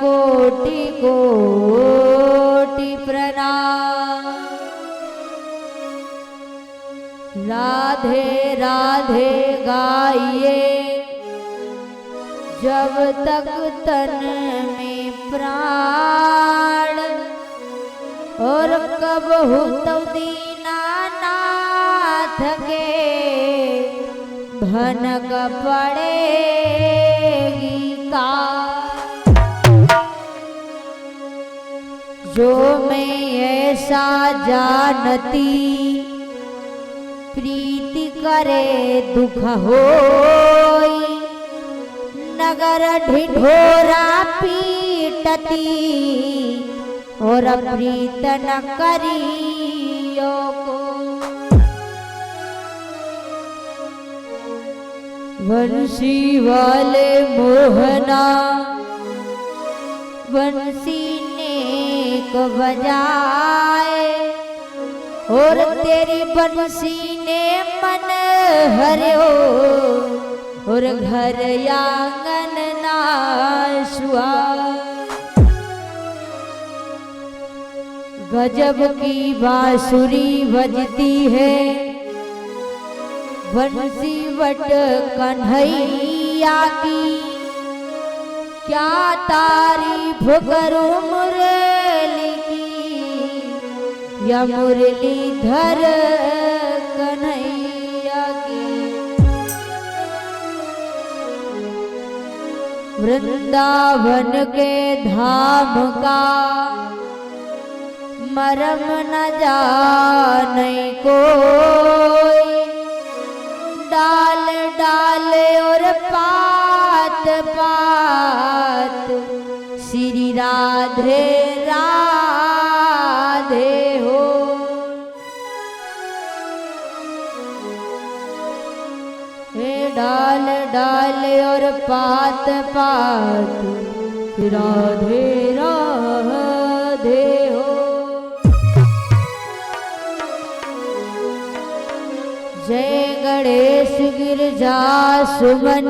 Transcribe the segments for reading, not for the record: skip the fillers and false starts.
कोटि कोटि प्रणाम। राधे राधे गाइए जब तक तन में प्राण, और कब हो तो दीनानाथ के भनक पड़ेगी का। जो मैं ऐसा जानती प्रीति करे दुख होई, नगर ढिढोरा पीटती और प्रीत न करियो को। बंसी वाले मोहना बंसी नेक बजाए, और तेरी बंसी ने मन हरियो और घर आंगन नाशुआ। गजब की बांसुरी बजती है बंसी वट कन्हैया की, क्या तारीफ करूं मुरली की या मुरलीधर कन्हैया की। वृंदावन के धाम का मरम न जाने कोई, डाल डाल और पात पात श्री राधे राधे हो। हे डाल डाल और पात पात श्री राधे राधे हो। जय गणेश गिरजा सुमन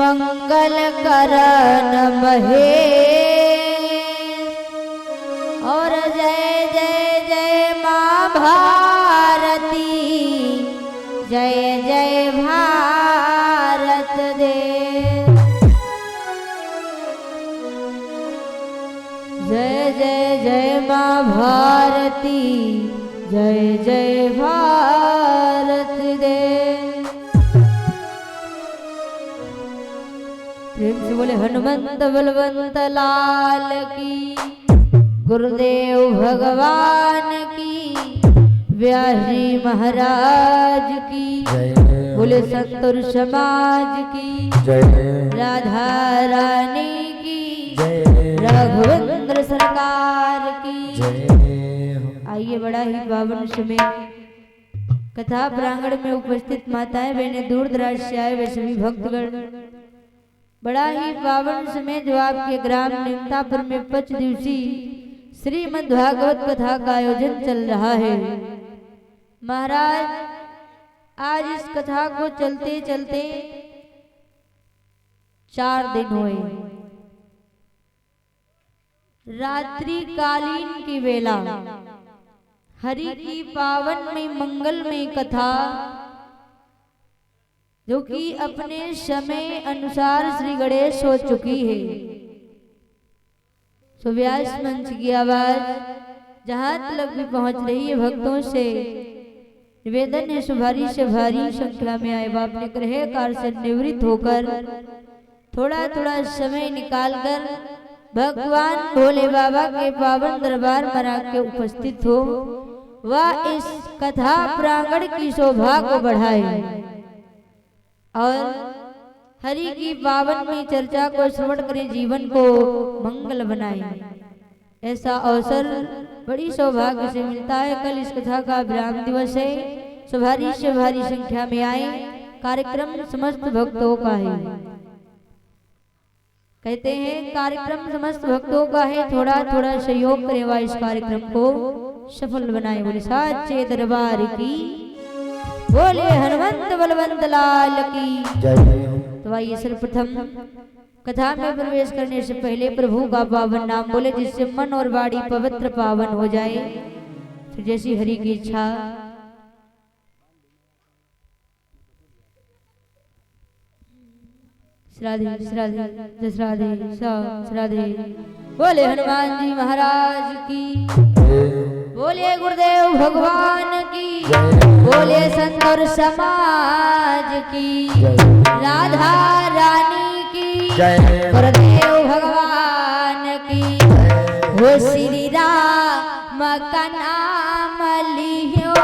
मंगल करन महेश, और जय जय जय माँ भारती, जय जय भारत देश। जय जय जय माँ भारती, जय जय भारत देश। प्रेम से बोले हनुमंत बलवंत लाल की, गुरुदेव भगवान की, व्यास जी महाराज की, बोले संतोर समाज की, राधा रानी की, राघवेंद्र सरकार की। आइए बड़ा ही पावन समय कथा प्रांगण में उपस्थित माताएं बहनें दूर दराज से आए वे सभी भक्तगण, बड़ा ही पावन समय जो आपके ग्राम निमतापुर में 5 दिवसीय श्रीमद् भागवत कथा का आयोजन चल रहा है। महाराज आज इस कथा को चलते चलते 4 दिन हुए। रात्रि कालीन की वेला हरि की पावन में मंगलमय कथा, जो कि अपने समय अनुसार श्री गणेश हो चुकी है। तो व्यास मंच की आवाज जहां तक भी पहुंच रही है, भक्तों से निवेदन है सुभारी से भारी संख्या में आए अपने गृह कार्य से निवृत्त होकर थोड़ा थोड़ा समय निकालकर भगवान भोले बाबा के पावन दरबार में आके उपस्थित हो, वह इस कथा प्रांगण की शोभा को बढ़ाए और हरि की पावन में चर्चा को श्रवण करे, जीवन को मंगल बनाए। ऐसा अवसर बड़ी सौभाग्य से मिलता है। कल इस कथा का विराम दिवस है। सुभारी से भारी संख्या में आए, कार्यक्रम समस्त भक्तों का है। कहते हैं कार्यक्रम समस्त भक्तों का है, थोड़ा थोड़ा सहयोग करे वा इस कार्यक्रम को सफल बनाए। बोले साचे दरबार की, बोले हनुमंत बलवंत लाल की जय। तो आइए सर्वप्रथम कथा में प्रवेश करने से पहले प्रभु का पावन नाम बोले, जिससे मन और वाणी पवित्र पावन हो जाए। फिर जैसी हरि की इच्छा। श्राद्धे श्राद्धे दशराधे श्राद्धे। बोले हनुमान जी महाराज की, बोले गुरुदेव भगवान की, बोले संत और समाज की, राधा रानी की, गुरुदेव भगवान की। हो श्री राम का नाम लियो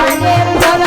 तुम्हारे भवन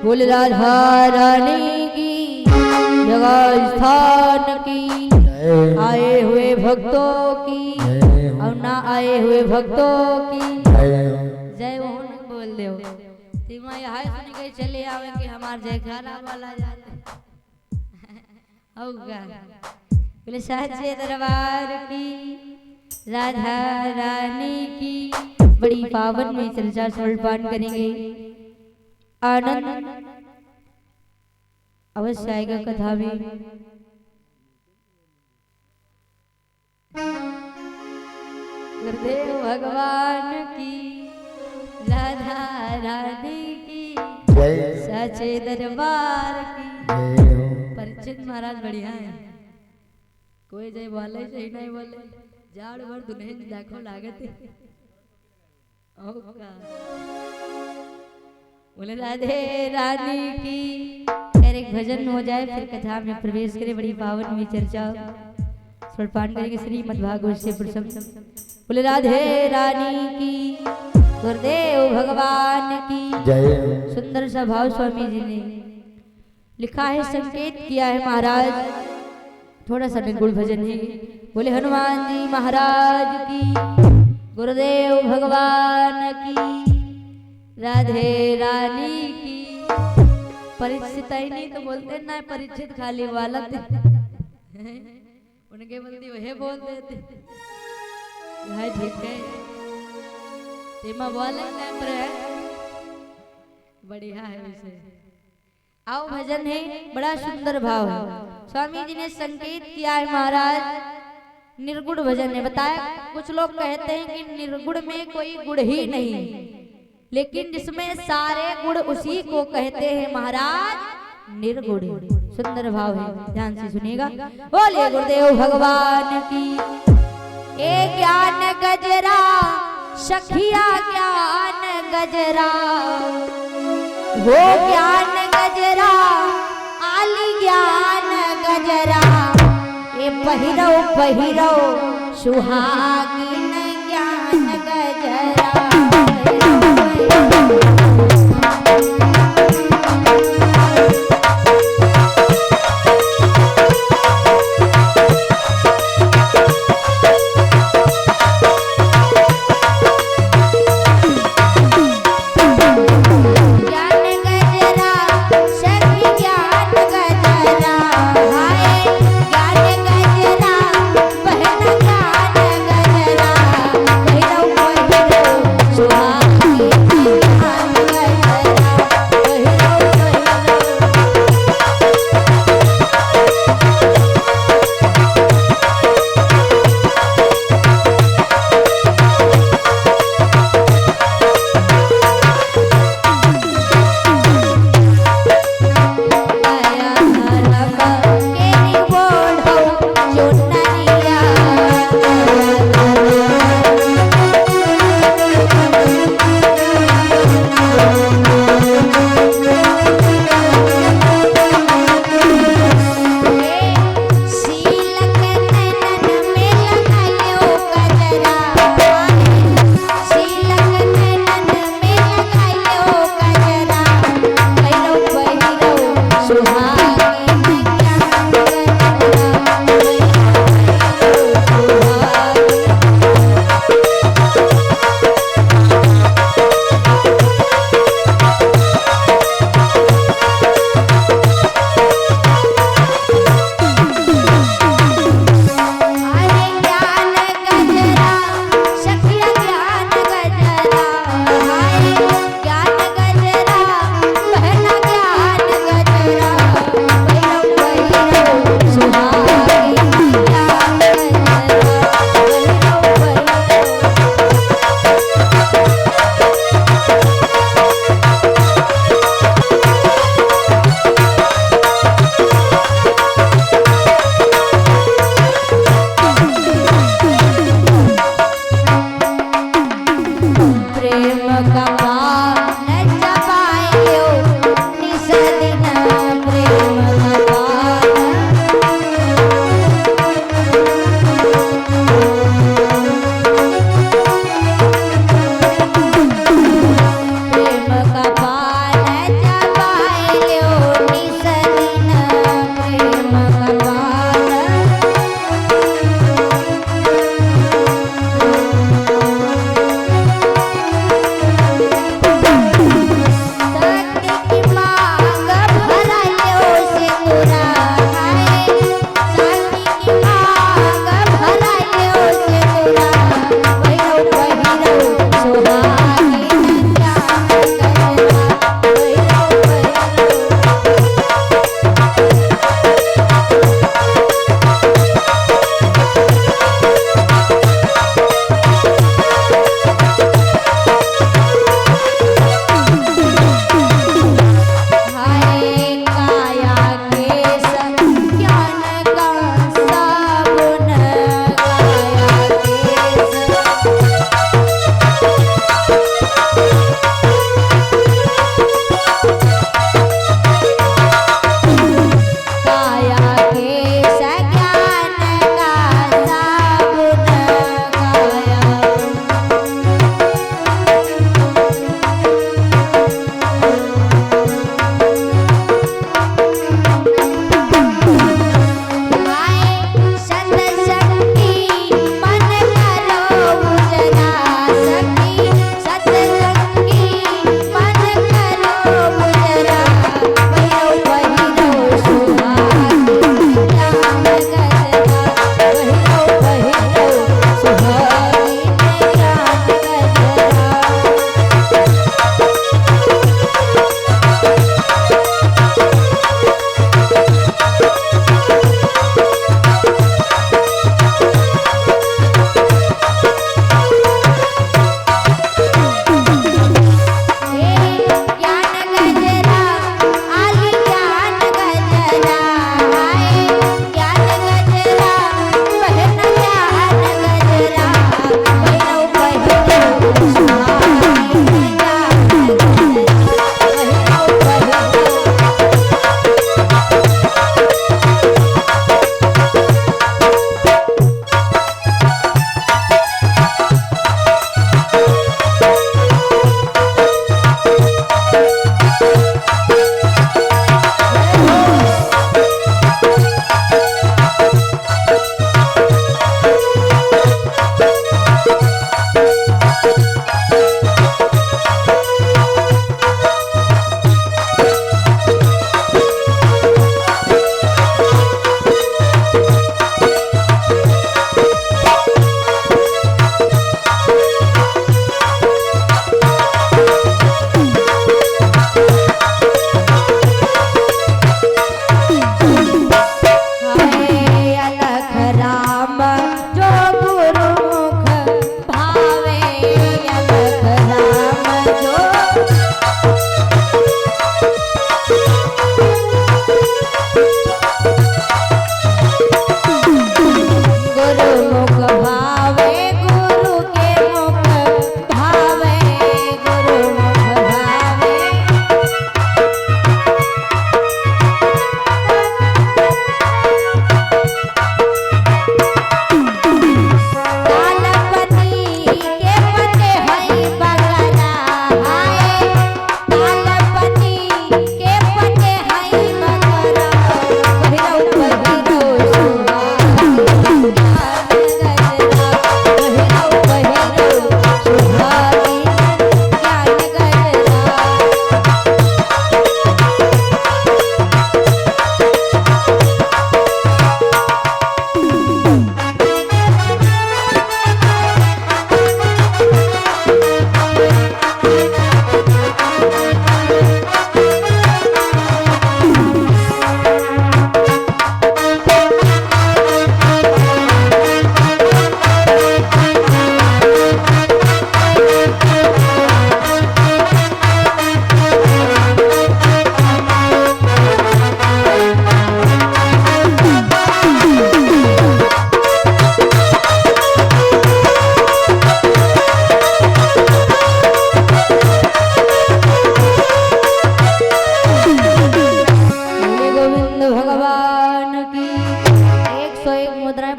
बोल राधा रानी की जगह स्थान की आए हुए भक्तों की और ना आए हुए भक्तों की जय वो बोल दे तीमा यहाँ सुन के चले आवे कि हमार जयकारा वाला जाते होगा बोले साचे दरबार की राधा रानी की बड़ी पावन में चर्चा समर्पण करेंगे। आनंद अवश्य आएगा कथा में। गुरुदेव भगवान की राधा रानी की सच्चे दरबार की। परिचित महाराज बढ़िया है, कोई जय बोले सही नहीं बोले जाड़ भर दुल्हन देखो लागत बोले राधे रानी की। फिर एक भजन हो जाए फिर कथा में प्रवेश करे। बड़ी पावन में चर्चा समर्पण करेंगे श्रीमद् भागवत से प्रसंग। बोले राधे रानी की, गुरुदेव भगवान की जय। सुंदर सा भाव स्वामी जी ने लिखा है, संकेत किया है महाराज, थोड़ा सा निर्गुण भजन है। बोले हनुमान जी महाराज की, गुरुदेव भगवान की, राधे रानी की। परीक्षित ही नहीं तो बोलते ना परीक्षित खाली वाला उनके बंदी वह बोल देते हाँ ठीक है तेमा बोले पर है बढ़िया है विषय। आओ भजन है बड़ा सुंदर भाव है। स्वामी जी ने संकेत किया है महाराज निर्गुण भजन है। बताया कुछ लोग कहते हैं कि निर्गुण में कोई गुण ही नहीं, लेकिन जिसमें सारे गुण उसी को कहते हैं महाराज निर्गुण। सुंदर भाव है, ध्यान से सुनिएगा। बोले गुरुदेव भगवान की। ए ज्ञान गजरा सखिया ज्ञान गजरा, वो ज्ञान गजरा आली ज्ञान गजरा, ये पहिरो पहिरो सुहागिन ज्ञान गजरा। सुहागिन ज्ञान गजरा।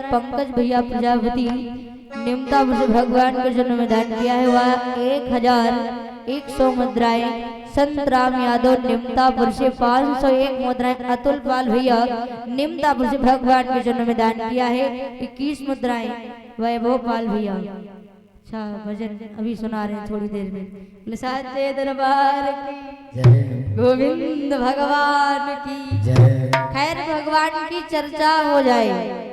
महाराज पंकज भैया प्रजापति निमतापुर से भगवान के जन्म में दान किया है। वह 1100 मुद्राएं। संत राम यादव निमतापुर से 501 मुद्राएं। अतुल पाल भैया निमतापुर से भगवान के जन्म में दान किया है 21 मुद्राएं। वैभव पाल भैया अच्छा भजन अभी सुना रहे हैं थोड़ी देर में। साचे दरबार की जय, गोविंद भगवान की जय। खैर भगवान की चर्चा हो जाए।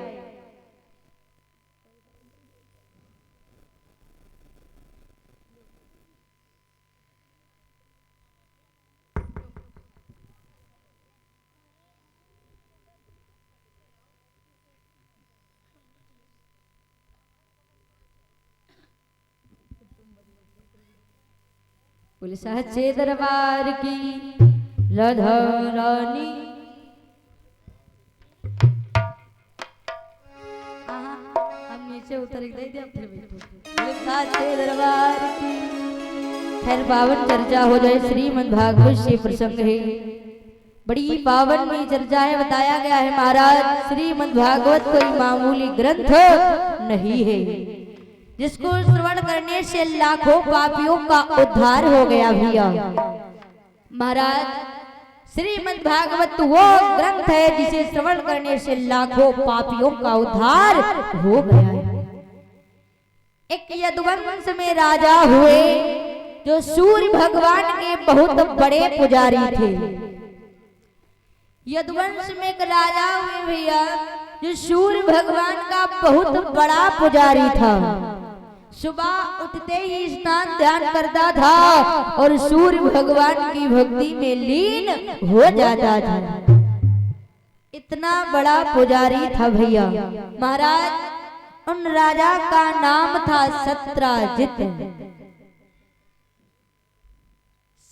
साचे दरबार की राधा रानी। हम नीचे उतर साचे दरबार की। खैर पावन चर्चा हो जाए। श्रीमद् भागवत से प्रसंग है, बड़ी पावन में चर्चा है। बताया गया है महाराज श्रीमद् भागवत कोई मामूली ग्रंथ नहीं है, जिसको श्रवण करने से लाखों पापियों का उद्धार हो गया भैया। महाराज श्रीमद् भागवत वो ग्रंथ है जिसे श्रवण करने से लाखों पापियों का उद्धार हो गया है। एक यदुवंश में राजा हुए जो सूर्य भगवान के बहुत बड़े पुजारी थे। यदुवंश में एक राजा हुए भैया जो सूर्य भगवान का बहुत बड़ा पुजारी था। सुबह उठते ही स्नान ध्यान करता था और सूर्य भगवान की भक्ति में लीन हो जाता था। इतना बड़ा पुजारी था भैया। महाराज उन राजा का नाम था सत्राजित।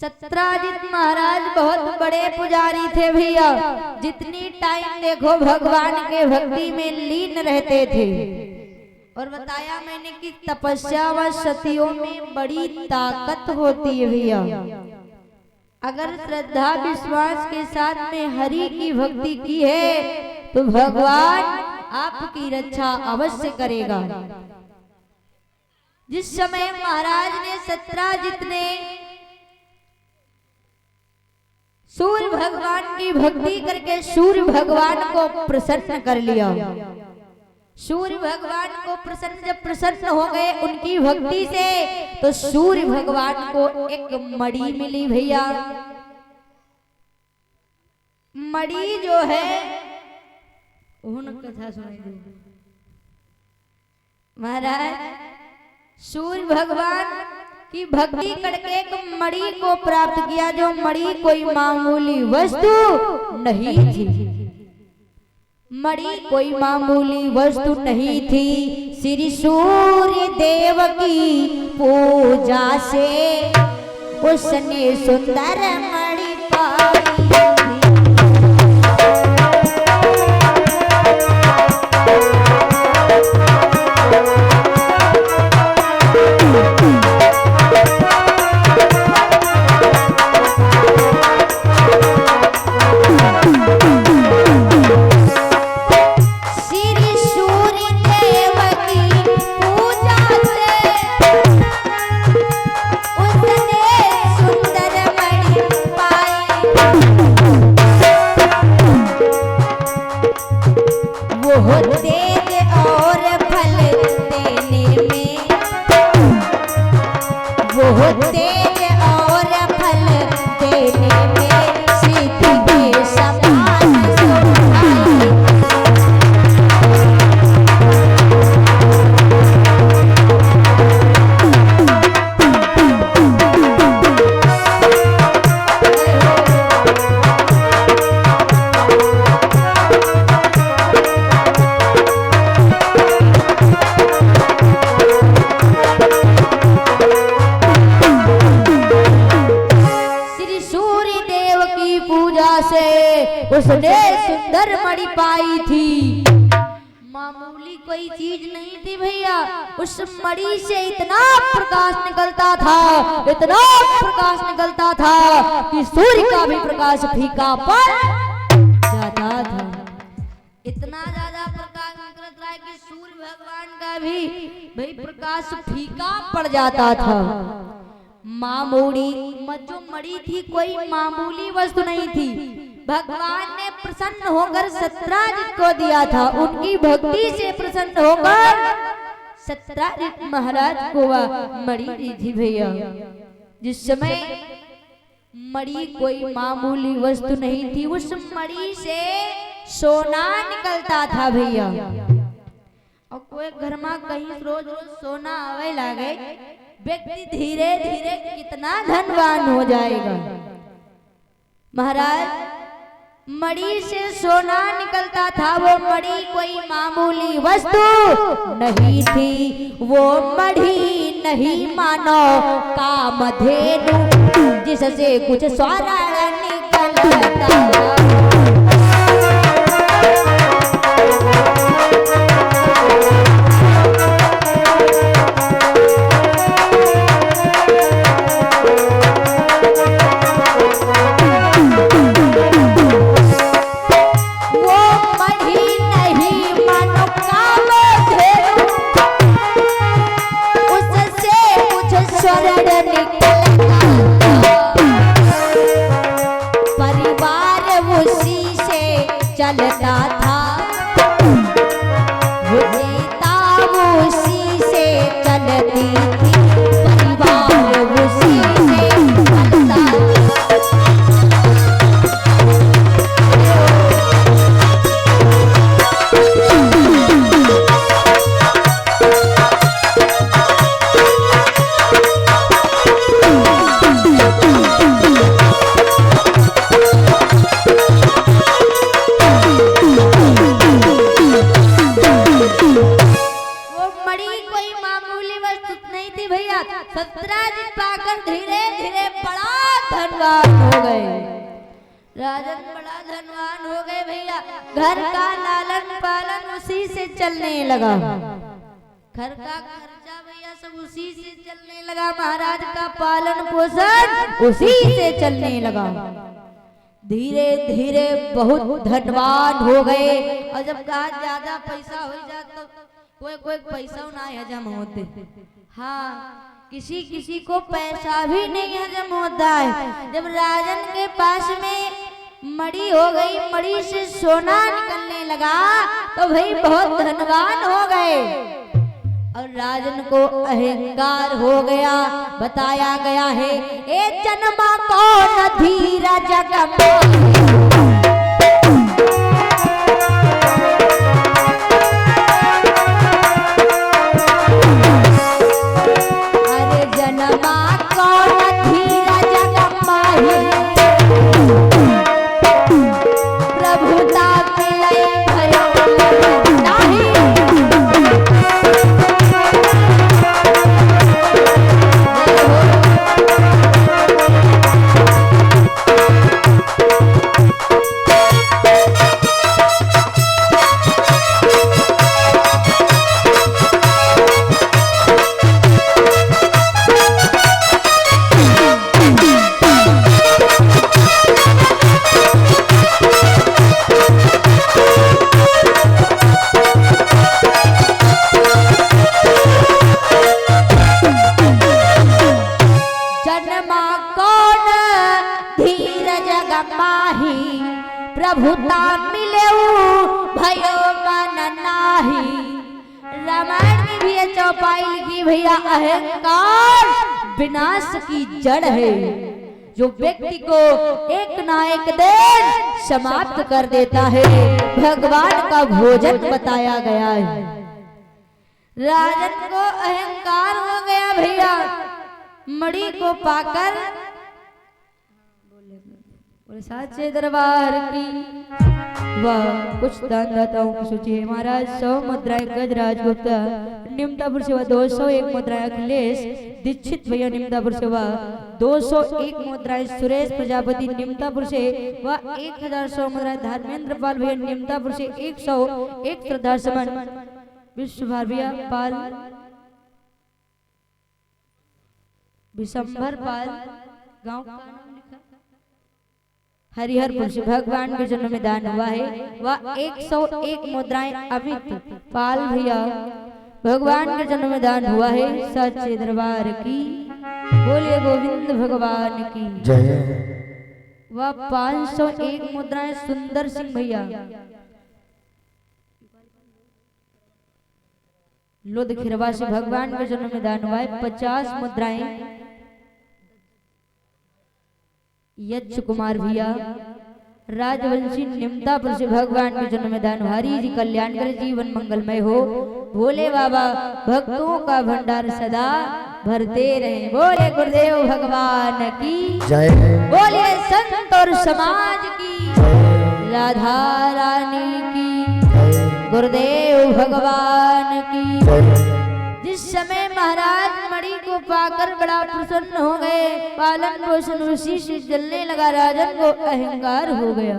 सत्राजित महाराज बहुत बड़े पुजारी थे भैया। जितनी टाइम देखो भगवान के भक्ति में लीन रहते थे। और बताया मैंने कि तपस्या व सतियों में बड़ी ताकत होती है भैया। अगर श्रद्धा विश्वास के साथ में हरि की भक्ति की है तो भगवान आपकी रक्षा अवश्य करेगा। जिस समय महाराज ने सत्राजित ने सूर्य भगवान की भक्ति करके सूर्य भगवान को प्रसन्न कर लिया। सूर्य भगवान को जब प्रसन्न हो गए उनकी भक्ति से, तो सूर्य भगवान को एक मणि मिली भैया। मणि जो है कथा सुनाई महाराज सूर्य भगवान की भक्ति करके एक मणि को प्राप्त किया, जो मणि कोई मामूली वस्तु नहीं थी। मणि कोई मामूली वस्तु नहीं थी। श्री सूर्य देव की पूजा से उसने सुंदर मणि पाई। उसने सुंदर मणि पाई थी। मामूली कोई चीज नहीं थी भैया। उस मणि से इतना प्रकाश निकलता था, इतना प्रकाश निकलता था कि सूर्य का भी प्रकाश फीका पड़ जाता था। इतना ज्यादा प्रकाश निकलता है कि का भी भाई प्रकाश फीका पड़ जाता था। मामूली जो मड़ी थी कोई मामूली वस्तु नहीं थी। भगवान ने प्रसन्न होकर सत्राजित को दिया था। उनकी भक्ति से प्रसन्न होकर सत्राजित महाराज को वह मड़ी दी थी भैया। जिस समय मड़ी कोई मामूली वस्तु नहीं थी, उस मड़ी से सोना निकलता था भैया। और कोई घर में कहीं रोज रोज सोना आवे लागे, व्यक्ति धीरे धीरे कितना धनवान हो जाएगा। महाराज मड़ी से सोना निकलता था। वो मड़ी कोई मामूली वस्तु नहीं थी। वो मड़ी नहीं मानो कामधेनु, जिससे कुछ स्वर्ण निकलता था। चलता था वो नेता उसी से चलती थी, परिवार उसी से चलता सत्राजित पाकर धीरे धीरे बड़ा धनवान हो गए। राजन बड़ा धनवान हो गए भैया। घर का लालन पालन उसी से चलने लगा। घर का खर्चा भैया सब उसी से चलने लगा। महाराज का पालन पोषण उसी से चलने लगा। धीरे धीरे बहुत धनवान हो गए। और जब कहा ज्यादा पैसा हो जाता तो कोई पैसा ना हजम होते। हाँ, किसी किसी को पैसा भी नहीं हजम होता है। जब राजन के पास में मड़ी हो गई, मड़ी से सोना निकलने लगा तो भाई बहुत धनवान हो गए। और राजन को अहंकार हो गया। बताया गया है, ए जन्मा कौन धीरा जगमा प्रभुता मिले भयो मन नाही। रामायण में भी ये चौपाई लिखी भैया, अहंकार विनाश की जड़ है जो व्यक्ति को एक ना एक दिन समाप्त कर देता है। भगवान का भोजन बताया गया है। राजन को अहंकार हो गया भैया। मणि को पाकर साचे दरबार की वाह कुछ दानदाताओं की सूची है। महाराज 100 मुद्राएं गजराज गुप्ता निमतापुर सेवा 201 मुद्राएं अखिलेश दीक्षित भैया निमतापुर सेवा 201 मुद्राएं सुरेश प्रजापति निमतापुर से व 1100 मुद्राएं धर्मेंद्र पाल भैया निमतापुर से 101 श्रद्धा सुमन विश्व भैया पाल विशंभर पाल गांव का नाम लिखा हरिहरपुर से भगवान के जन्म में दान हुआ है। वह 101 मुद्राएं अमित पाल भैया भगवान के जन्म में दान हुआ है सच्चे दरबार की। बोलिए गोविंद भगवान की जय। वह 501 मुद्राएं सुंदर सिंह भैया लुध खिरवा से भगवान के जन्म में दान हुआ है। 50 मुद्राएं यक्ष कुमार भैया राजवंशी निमतापुर से भगवान के जन्म में दान। हरि जी कल्याण करे, जीवन मंगलमय हो। भोले बाबा भक्तों का भंडार सदा भरते रहे। बोले गुरुदेव भगवान की जय। बोले संत और समाज की, राधा रानी की, गुरुदेव भगवान की। जिस समय महाराज मणि को पाकर बड़ा प्रसन्न हो गए, पालन पोषण उसी से जलने लगा। राजन को अहंकार हो गया।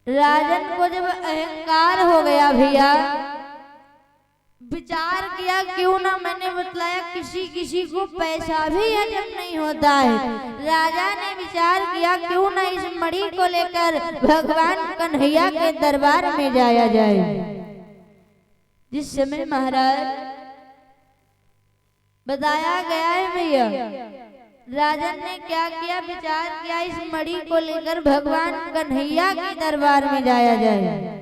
राजन को जब अहंकार हो गया भैया, विचार किया क्यों ना मैंने बतलाया किसी किसी को पैसा भी हजम नहीं होता है। राजा ने विचार किया क्यों ना इस मणि को लेकर भगवान कन्हैया के दरबार में जाया जाए। जिस समय महाराज बताया गया है भैया, राजन ने क्या किया, विचार किया इस मणि को लेकर भगवान कन्हैया के दरबार में जाया जाए।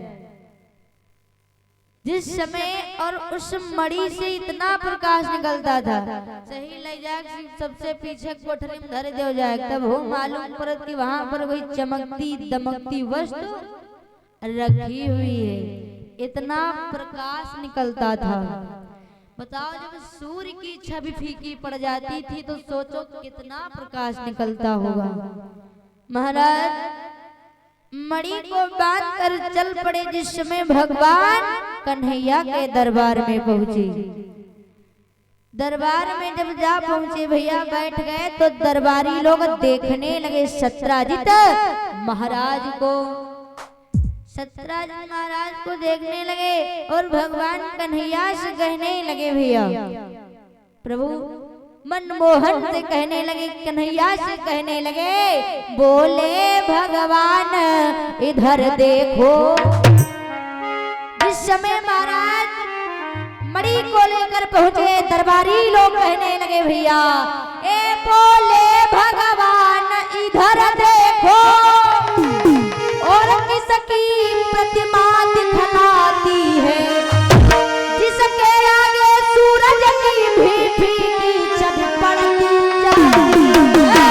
जिस समय और उस मणि से इतना प्रकाश निकलता था, सही ले जाए सबसे पीछे कोठरी में धरे दे जाए, तब हो मालूम पड़त कि वहां पर कोई चमकती दमकती वस्तु रखी हुई है। इतना प्रकाश निकलता था। बताओ जब सूर्य की छवि फीकी पड़ जाती थी तो सोचो कितना प्रकाश निकलता होगा। महाराज मणि को बांध कर चल पड़े। जिस समय भगवान कन्हैया के दरबार में पहुंचे, दरबार में जब जा पहुंचे भैया, बैठ गए तो दरबारी लोग देखने लगे सत्राजित महाराज को। सत्राजित महाराज को देखने लगे और भगवान कन्हैया से कहने लगे भैया, प्रभु मनमोहन से कहने लगे, कन्हैया से कहने लगे, बोले भगवान इधर देखो। जिस समय महाराज मणि को लेकर पहुंचे, दरबारी लोग कहने लगे भैया, ए बोले भगवान इधर देखो, और किसकी प्रतिमा दिखलाती है, जिसके आगे सूरज की भी फीकी छवि पड़ती जाती है।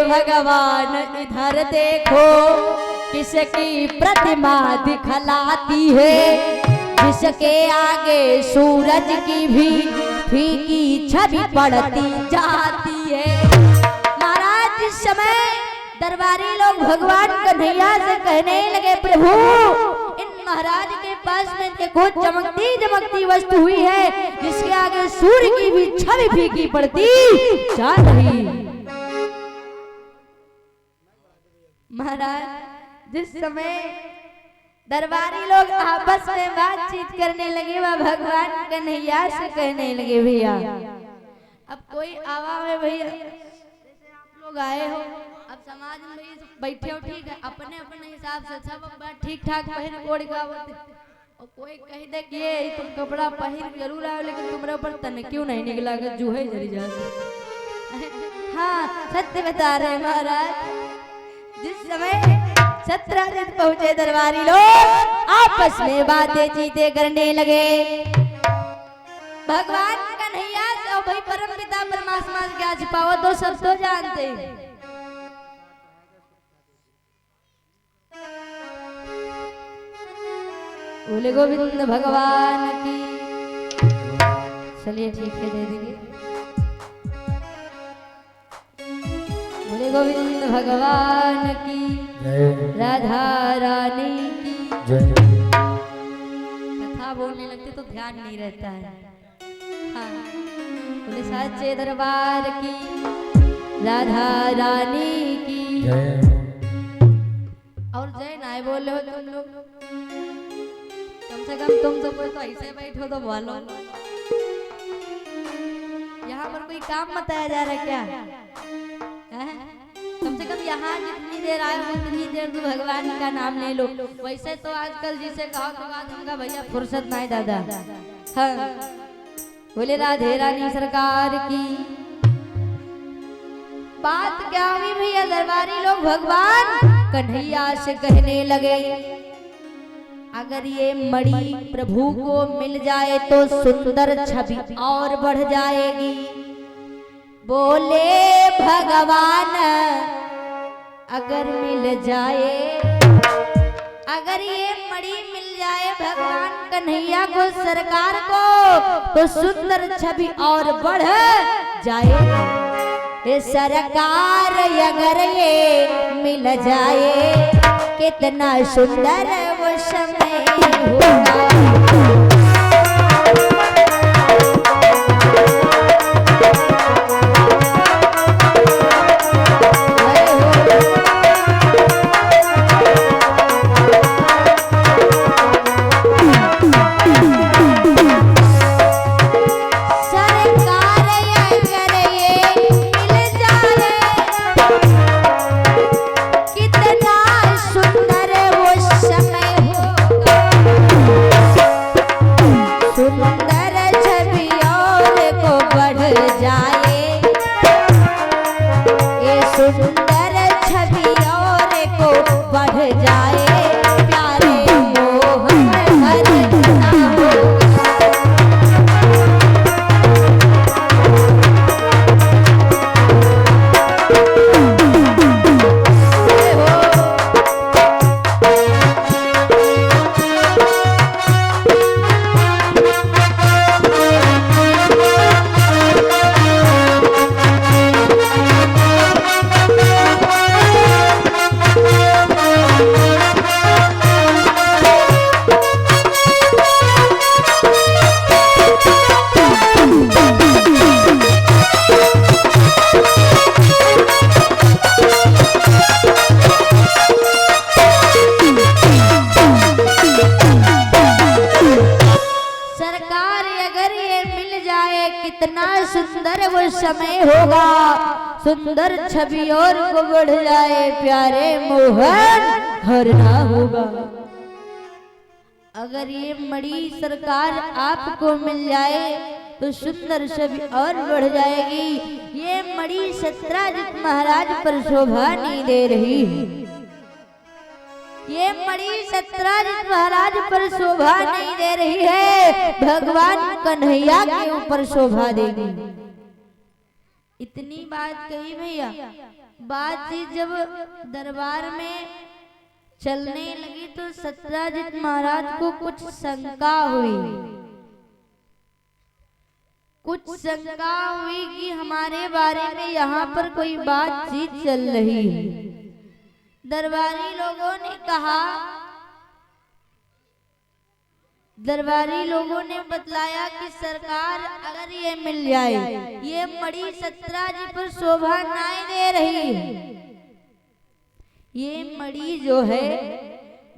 भगवान इधर देखो, किसकी प्रतिमा दिखलाती है, जिसके आगे सूरज की भी फीकी छवि पड़ती जाती है। महाराज जिस समय दरबारी लोग भगवान कन्हैया से कहने लगे, प्रभु इन महाराज के पास में देखो चमकती दमकती वस्तु हुई है, जिसके आगे सूर्य की भी छवि फीकी पड़ती जा रही। महाराज जिस समय दरबारी लोग आपस में बातचीत करने लगे, वह भगवान कन्हैया से कहने लगे, भैया अब कोई आवा है भैया, जैसे आप लोग आए हो, अब समाज में बैठे हो, ठीक है, अपने अपने हिसाब से सब ठीक ठाक पहन ओढ़ के, और कोई कह दे कि ये तुम कपड़ा पहन जरूर आओ, लेकिन तुम्हारे ऊपर तन क्यों नहीं निकला, जूहे जरी जा। हाँ सत्य बता रहे महाराज। जिस समय सत्राजित पहुंचे, दरबारी लोग आपस में बातें चीतें करने लगे। भगवान कन्हैया से और भाई परम पिता परमात्मा से क्या छिपाओ, तो सब तो जानते हैं। बोले गोविंद भगवान की। चलिए ठीक है, दे देंगे। बोले गोविंद भगवान की जय, राधा रानी की जय। कथा बोलने लगते तो ध्यान नहीं रहता है। हाँ, बोले साचे दरबार की राधा रानी की जय। और जय नाय बोले हो तुम लोग, कम से कम तुम सब तो ऐसे बैठो तो बोलो। यहाँ पर कोई काम बताया जा रहा है क्या? कम से कम यहाँ जितनी देर आए हो उतनी देर तो भगवान का नाम ले लो। वैसे तो आजकल जिसे कहो तो बात हमका भैया फुर्सत नहीं दादा। हाँ, बोले राधे रानी सरकार की। बात क्या हुई भैया, दरबारी लोग भगवान कन्हैया से कहने लगे अगर ये मणि प्रभु को मिल जाए तो सुंदर छवि और बढ़ जाएगी। बोले भगवान अगर मिल जाए, अगर ये मणि मिल जाए भगवान कन्हैया को सरकार को तो सुंदर छवि और बढ़ जाएगी। ये सरकार अगर ये मिल जाए कितना सुंदर वो समय होगा। सुंदर वो समय होगा, सुंदर छवि और को बढ़ जाए, प्यारे मोहन हरना होगा। अगर ये मणि सरकार आपको मिल जाए तो सुंदर छवि और बढ़ जाएगी। ये मणि सत्राजित महाराज पर शोभा नहीं दे रही है, ये मणि सत्राजित महाराज पर शोभा नहीं दे रही है, भगवान कन्हैया के ऊपर शोभा देगी। इतनी बात कही भैया। बातचीत जब दरबार में चलने लगी तो सत्राजित महाराज को कुछ शंका हुई, कि हमारे बारे में यहाँ पर कोई बातचीत चल रही है। दरबारी लोगों ने कहा, दरबारी लोगों ने बतलाया कि सरकार अगर ये मिल जाए, ये मणि सत्राजित पर शोभा नहीं दे रही है, ये मणि जो है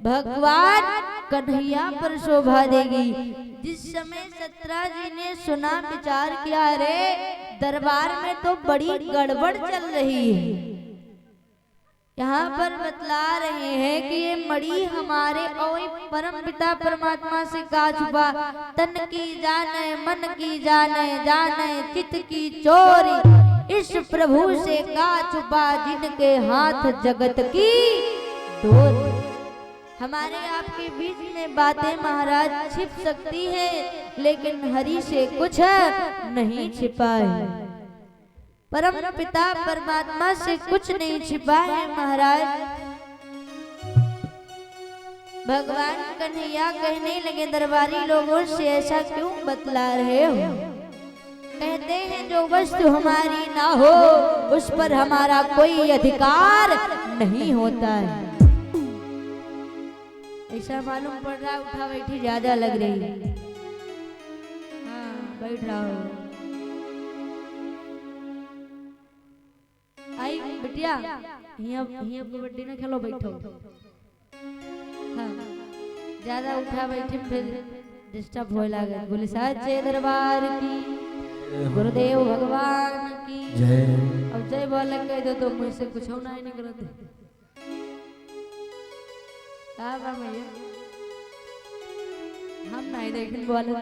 भगवान कन्हैया पर शोभा देगी। जिस समय सत्राजी ने सुना, विचार किया, अरे दरबार में तो बड़ी गड़बड़ चल रही है। यहाँ पर बतला रहे हैं कि ये मणि हमारे और परम पिता परमात्मा से का छुपा, तन की जाने मन की जाने, जाने चित्त की चोरी, इस प्रभु से का छुपा, जिनके हाथ जगत की डोर। हमारे आपके बीच में बातें महाराज छिप सकती है, लेकिन हरि से कुछ नहीं छिपा है, परम पिता परमात्मा से कुछ नहीं छिपा है महाराज। भगवान कन्हैया कहने लगे दरबारी लोगों से ऐसा क्यों बतला रहे हो? कहते हैं जो वस्तु हमारी ना हो उस पर हमारा कोई अधिकार नहीं होता है। ऐसा मालूम पड़ रहा है, उठा बैठी ज्यादा लग रही है। हाँ बैठ रहा हो। आई बिटिया हिया कबड्डी ना खेलो, बैठो। हाँ ज्यादा उठा बैठे फिर डिस्टर्ब हो लगे। बोले साचे दरबार की, गुरुदेव भगवान की जय। अब जय बोल कह दो तो मुझसे कुछ होना ही नहीं करते। हम नहीं देखें बोले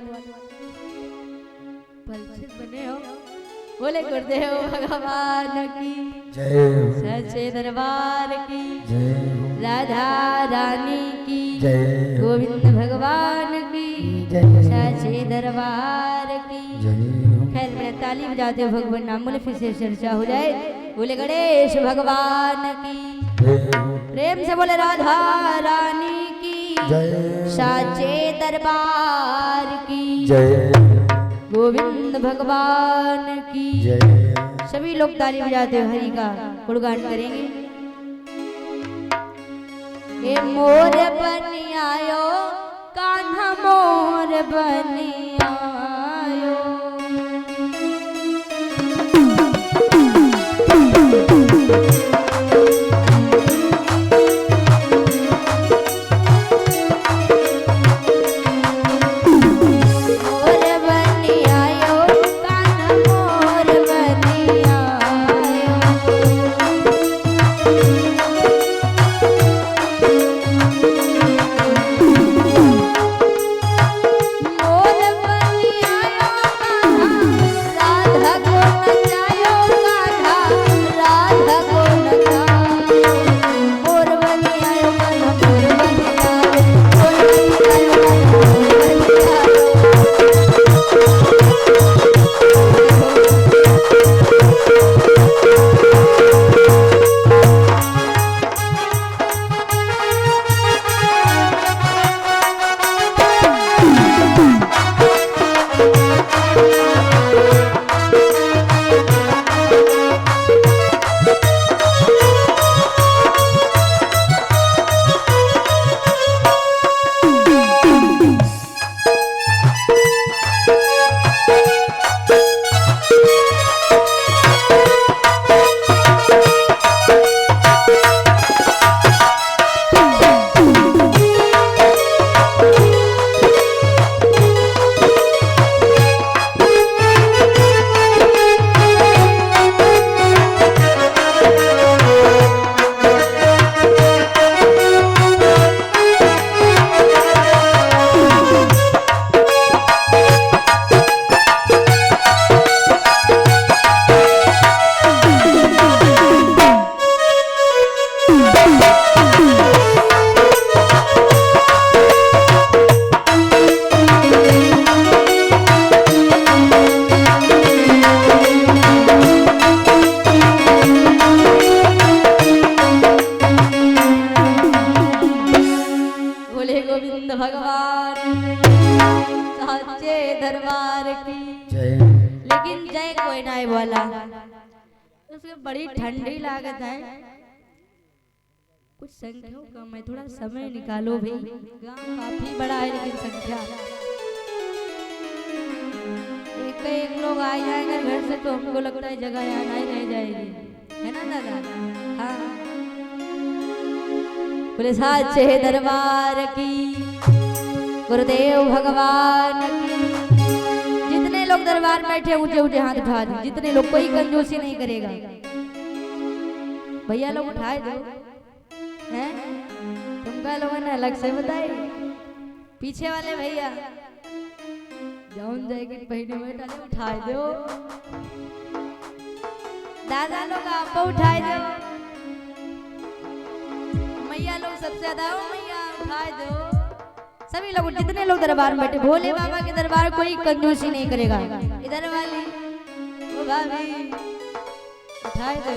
परिचित बने हो। बोले गुरुदेव भगवान की जय, सच्चे दरबार की जय, राधा रानी की जय, गोविंद भगवान की जय, सच्चे दरबार की जय। खैर मेरे ताली बजाते हो भगवान नाम बोले फिर से चर्चा हो जाए। बोले गणेश भगवान की प्रेम से बोले राधा रानी की जय, साचे दरबार की जय, गोविंद भगवान की जय। सभी लोग ताली बजाते हुए हरि का गुणगान करेंगे। ये मोर बनी आयो कान्हा मोर बनी आयो, बड़ी ठंडी लागत है। कुछ संख्या कम है, थोड़ा समय निकालो भाई। गांव काफी बड़ा है लेकिन संख्या एक लोग आ जाएंगे घर से तो हमको लगता है जगह यहाँ नहीं रह जाएगी, है ना दादा? हाँ बोले साचे दरबार की, गुरुदेव भगवान की। जितने लोग दरबार में बैठे ऊंचे ऊंचे हाथ उठा दो, जितने लोग, कोई कंजूसी नहीं करेगा। भैया लोग उठाए दो, हैं? तुमका लोगों ने अलग से बताए। पीछे वाले भैया जाऊन जैकेट पहने बैठा दो, उठाए दो। दादा लोग आपको उठाए दो। मैया लोग सबसे ज्यादा हो, मैया उठाए दो। सभी लोग, जितने लोग दरबार में बैठे, भोले बाबा के दरबार कोई कंजूसी नहीं करेगा। इधर वाली ओ भाभी उठाए दो।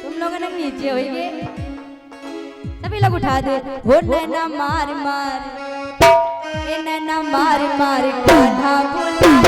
तुम लोगों ने नीचे होइए, सभी लग उठा दे। हो नैना मार मार, ए नैना मार मार कान्हा बुलाए।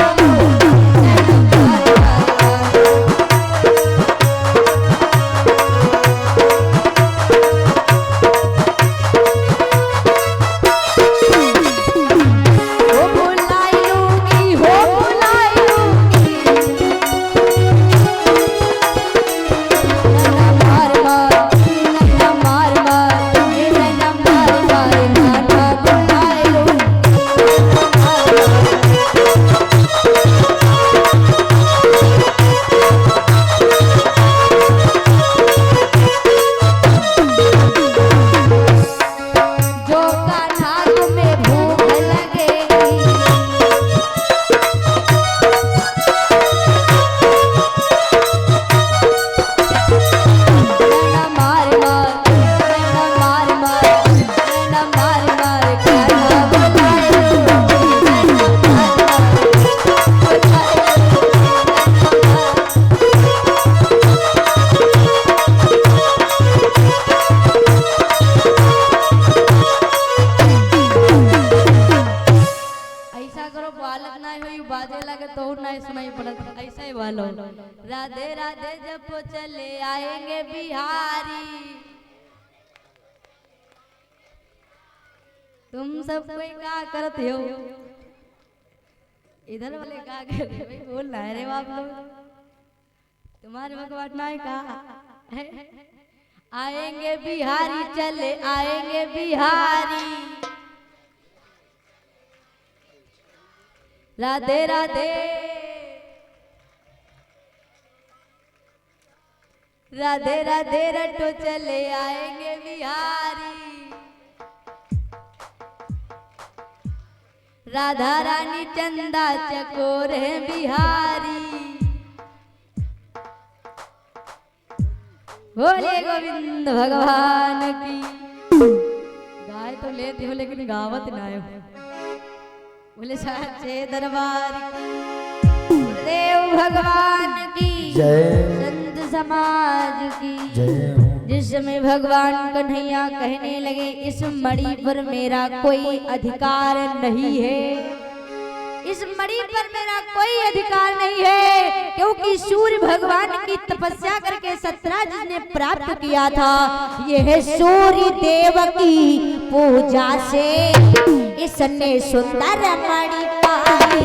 राधे राधे जब चले आएंगे बिहारी। तुम सब कोई क्या करते हो? इधर वाले क्या कर रहे भाई? बोल रहा है रे बाप लोग, तुम्हारे भगवान ने कहा आएंगे बिहारी, चले आएंगे बिहारी। राधे राधे राधे राधे रटो चले आएंगे बिहारी। राधा रानी चंदा चकोर है बिहारी। बोले गोविंद भगवान की। गाय तो लेते हो लेकिन गावत ना हो। बोले साचे दरबार की। देव भगवान की जय, समाज की जय। जिस समय भगवान कन्हैया कहने लगे इस मणि पर मेरा कोई अधिकार नहीं है, इस मणि पर मेरा कोई अधिकार नहीं है, क्योंकि सूर्य भगवान की तपस्या करके सतराज ने प्राप्त किया था। यह सूर्य देव की पूजा से इसने सुंदर मणि पाई।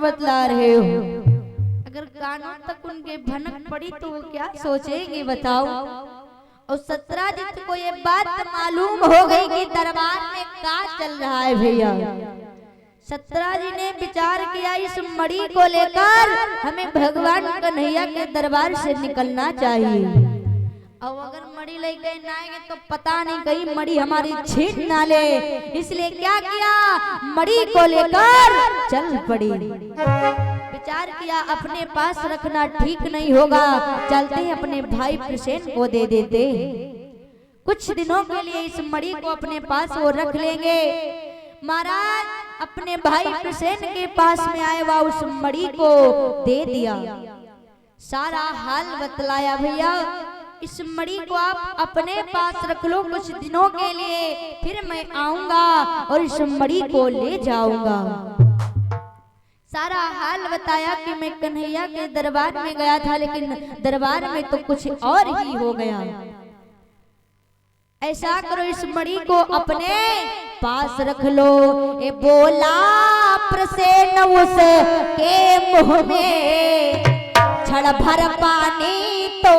बतला रहे हो। अगर कानून तक उनके भनक पड़ी तो वो क्या सोचेंगे बताओ। और सत्राजित को ये बात मालूम हो गई कि दरबार में क्या चल रहा है भैया। सत्राजी ने विचार किया इस मणि को लेकर हमें भगवान कन्हैया के दरबार से निकलना चाहिए। अब अगर मणि लेके ना आएंगे तो पता नहीं कहीं मणि हमारी छीन ना ले, इसलिए क्या किया मणि को लेकर चल पड़ी। विचार किया अपने पास रखना ठीक नहीं होगा, चलते हैं अपने भाई प्रसेन को दे देते। कुछ दिनों के लिए इस मणि को अपने पास वो रख लेंगे। महाराज अपने भाई प्रसेन के पास में आए वा उस मणि को दे दिया। सारा हाल बतलाया भैया। इस मणि को आप अपने पास रख लो कुछ दिनों के लिए, फिर मैं आऊंगा और इस मणि को ले जाऊंगा। सारा हाल बताया कि मैं कन्हैया के दरबार में गया था, लेकिन दरबार में तो कुछ और ही हो गया। ऐसा करो इस मणि को अपने पास रख लो। ए बोला प्रसेन उस के मुंह में छड़ भर पानी तो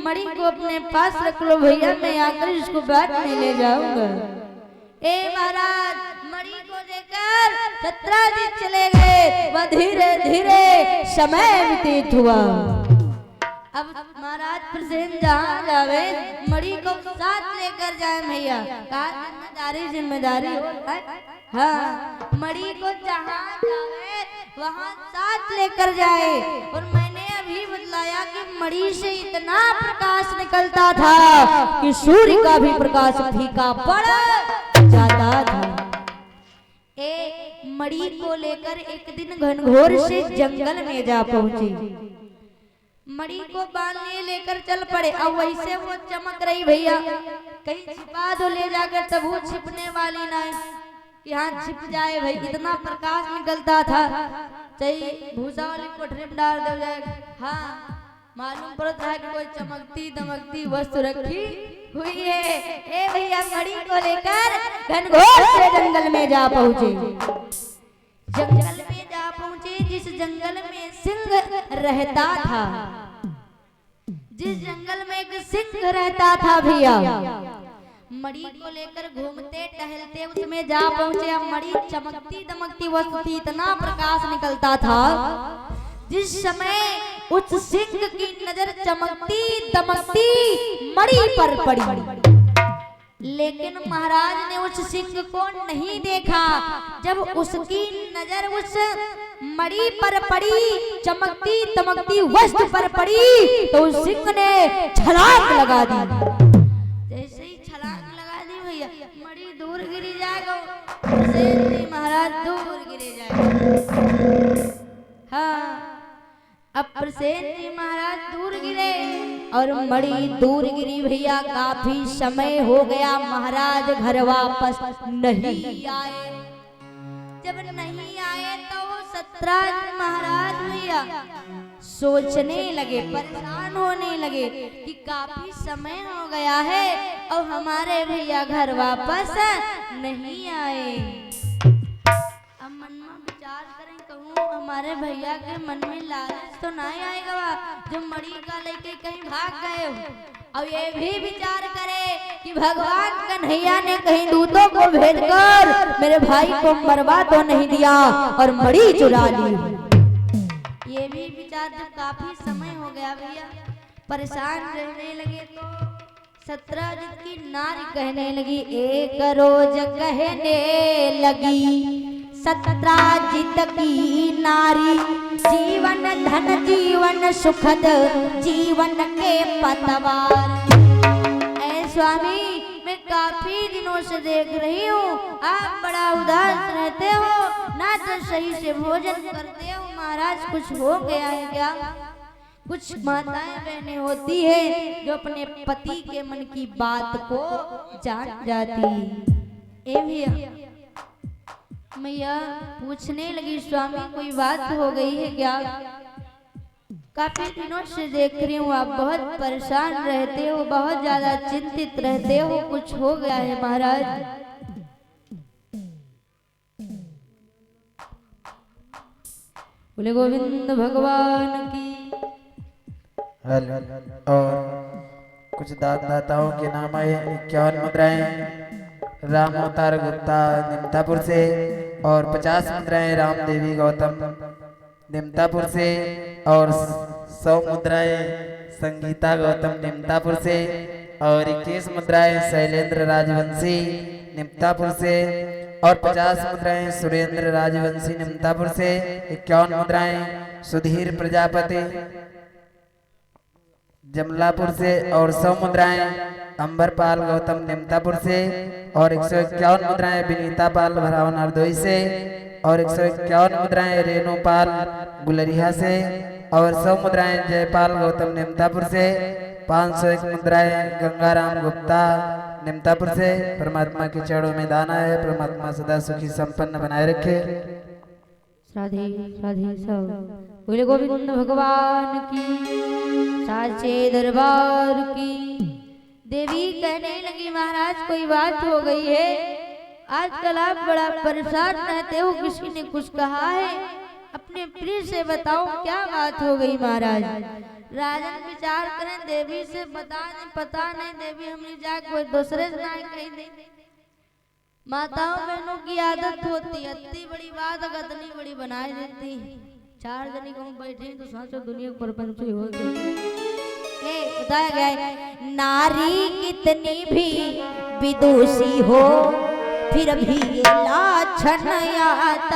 मणि को अपने पास रख लो भैया, मैं आकर इसको बाद में ले जाऊंगा। ए महाराज, मणि को लेकर 17 दिन चले गए, वह धीरे धीरे समय व्यतीत हुआ। अब महाराज प्रसेन जहाँ जावे मणि को साथ लेकर जाए भैया, कहा जिम्मेदारी हाँ, मणि को जहाँ जावे वहाँ साथ लेकर जाए। और मैंने अभी बतलाया कि मणि से इतना प्रकाश निकलता था कि सूर्य का भी प्रकाश फीका पड़ जाता था। मणि को लेकर एक दिन घनघोर से जंगल में जा पहुंचे। मणि को बांधने लेकर चल पड़े। अब वैसे वो चमक रही भैया, कहीं छिपा दो ले जाकर, तब वो छिपने वाली नहीं, यहाँ छिप जाए भाई, इतना प्रकाश निकलता था। चाहिए भूसा वाली कोठरी में डाल दे जाएगा। हाँ, मालूम पड़ता है कि कोई चमकती दमकती वस्तु रखी हुई है। ए भैया, मणि को लेकर घनघोर से जंगल में जा पहुंचे। जंगल में जा पहुंचे जिस जंगल में सिंह रहता था, जिस जंगल में एक सिंह रहता था भैया, मणि को लेकर घूमते टहलते उसमें जा पहुंचे। अब मणि चमकती दमकती वस्तु थी, इतना प्रकाश निकलता था। जिस समय उस सिंह की नजर चमकती दमकती मणि पर पड़ी, लेकिन महाराज ने उस सिंह को नहीं देखा। जब उसकी नजर उस मणि पर पड़ी, चमकती दमकती वस्तु पर पड़ी, तो उस सिंह ने छलांग लगा दी। जैसे ही छलांग लगा दी भैया, मणि दूर गिरी जाएगा, महाराज दूर गिरे जाएगा। हाँ, अब प्रसेन जी महाराज दूर गिरे और मणि दूर गिरी भैया। काफी समय हो गया, महाराज घर वापस नहीं आए। जब नहीं आए तो सतराज महाराज भैया सोचने लगे, परेशान होने लगे कि काफी समय हो गया है और हमारे भैया घर वापस नहीं आए। अब मन में विचार करें, कहूँ हमारे भैया के मन में लालच तो नहीं आएगा जो मणि का लेके कहीं भाग गए हो। और ये भी विचार करे कि भगवान कन्हैया ने कहीं दूतों को भेजकर मेरे भाई को मरवा तो नहीं दिया और मणि चुरा ली। ये भी विचार, जब काफी समय हो गया भैया परेशान रहने लगे, तो सतराजित की नारी कहने लगी। एक रोज कहने लगी सतराजित की नारी, जीवन धन जीवन सुखद जीवन के पतवार। ऐ स्वामी, मैं काफी दिनों से देख रही हूँ आप बड़ा उदास रहते हो, ना तो सही से भोजन करते हो। महाराज कुछ हो गया है क्या? कुछ माताएं बहनें होती है जो अपने पति के मन की बात को जान जाती। ए भैया मैया पूछने लगी, स्वामी कोई बात हो गई है क्या? काफी दिनों से देख रही हूँ आप बहुत परेशान रहते हो, बहुत ज्यादा चिंतित रहते हो, कुछ हो गया है महाराज? बोले गोविंद भगवान की। और कुछ दाताओं के नाम आए 51 मुद्राएं राम अवतार गुप्ता निमतापुर से और 50 मुद्राएं राम देवी गौतम निमतापुर से और 100 मुद्राएं संगीता गौतम निमतापुर से और 21 मुद्राएं शैलेंद्र राजवंशी निमतापुर से और 50 मुद्राएं सुरेंद्र राजवंशी निमतापुर से 51 मुद्राएं सुधीर प्रजापति जमलापुर से और 100 मुद्राएं अंबरपाल गौतम निमतापुर से और 151 मुद्राएं विनीता पाल भरावन हरदोई से और 151 मुद्राएं रेणुपाल गुलरिया से और 100 मुद्राएं जयपाल गौतम निमतापुर से 501 मुद्राएं गंगाराम गुप्ता निमतापुर से। परमात्मा के चरणों में दाना है, परमात्मा सदा सुखी संपन्न बनाए रखे। राधे राधे सब। बोले गोविंद भगवान की, साचे दरबार की। देवी कहने लगी महाराज कोई बात हो गई है, आजकल आप बड़ा परेशान रहते हो, किसी ने कुछ कहा है, अपने प्रिय से बताओ क्या बात हो गई महाराज? राजन विचार करें, देवी से पता नहीं देवी हमने जा कोई दूसरे से ना कही दे। माताओं बहनों की आदत होती है, इतनी बड़ी बात गदनी बड़ी बनाई देती। 4 जनी को बैठे तो सोचो दुनिया पर प्रपंच हो गए। बताया गया है नारी कितनी भी विदुषी हो फिर भी ये लाछन आता है।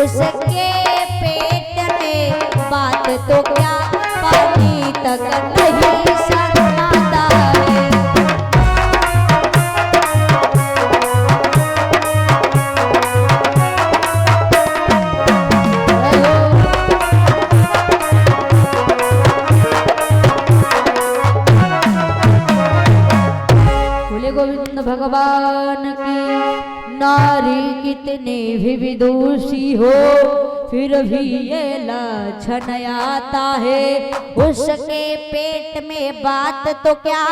उसके पेट में बात तो क्या पानी तक नहीं समाता है। बोले गोविंद भगवान की। नारी कितने भी विदुषी हो फिर भी ये लाछन आता है। उसके पेट में बात तो क्या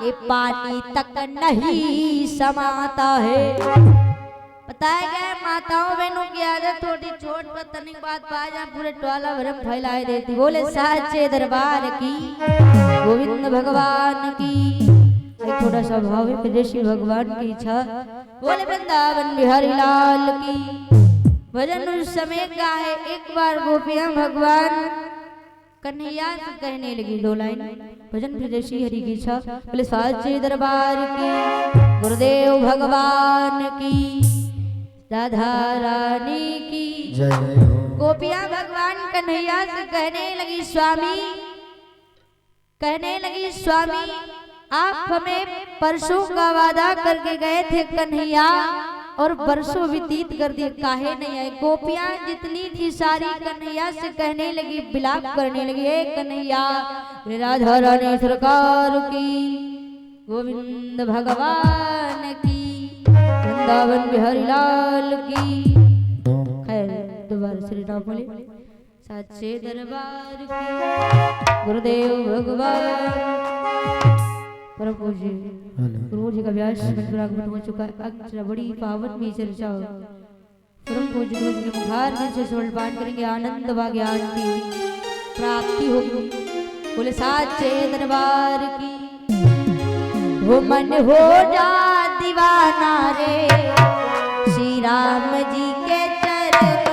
ये पानी तक नहीं समाता है। बताया गया माताओं बहनों की आदत थोड़ी छोट पर तनिक बात पाए जहाँ पूरे टोला भरम फैलाए देती। बोले साचे दरबार की, गोविंद भगवान की। थोड़ा सा भाव है ऋषि भगवान की इच्छा। बोले वृंदावन बिहारी लाल की। भजन उस समय का है। एक बार गोपियां भगवान कन्हैया से कहने लगी 2 लाइन भजन फिर ऋषि हरि की इच्छा। बोले साचे दरबार की, गुरुदेव भगवान की, राधा रानी की जय। गोपियां भगवान कन्हैया से कहने लगी स्वामी आप हमें परसों का वादा करके गए थे कन्हैया और बरसों व्यतीत कर दिए, काहे नहीं आए? गोपियां जितनी थी सारी कन्हैया से कहने लगी, विलाप करने लगी, हे कन्हैया राधा रानी सरकार की, गोविंद भगवान की, वृंदावन बिहारी लाल की। खैर दोबारा श्री राम बोले साचे दरबार की, गुरुदेव भगवान। परम पूज्य गुरु जी का व्यास आगमन हो चुका है। अक्षर बड़ी पावन में चर्चा हो। परम पूज्य गुरु जी के मुखार में से स्वर्ण पाठ करेंगे, आनंद व ज्ञान की प्राप्ति होगी। बोले साचे दरबार की। वो मन हो जा दीवाना रे श्री राम जी के चरणों में।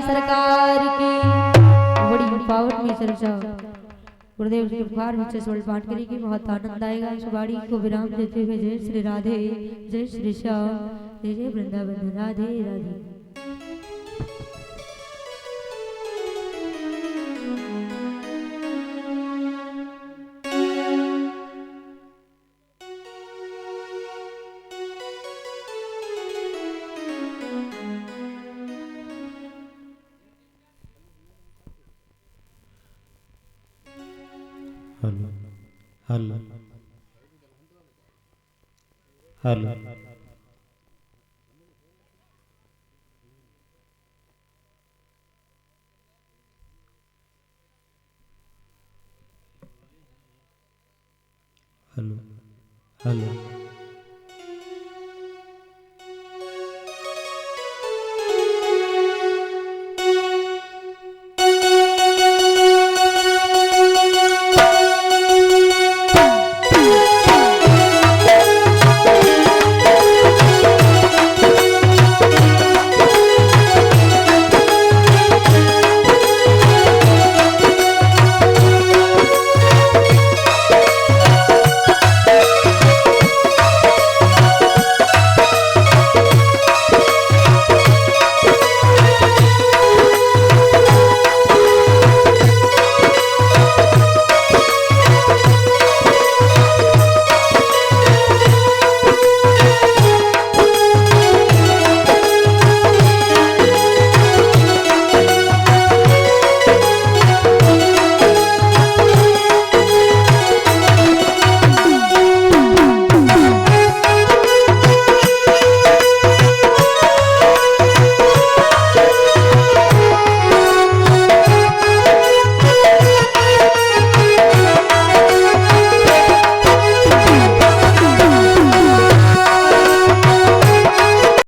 सरकार की बड़ी पावन में चर्चा गुरुदेव जी उपहार नीचे सोल पाठ करेगी। बहुत आनंद आएगा। सुबाड़ी को विराम देते हुए जय श्री राधे, जय श्री श्याम, जय जय Vrindavan, Radhe Radhe. Hello hello hello hello hello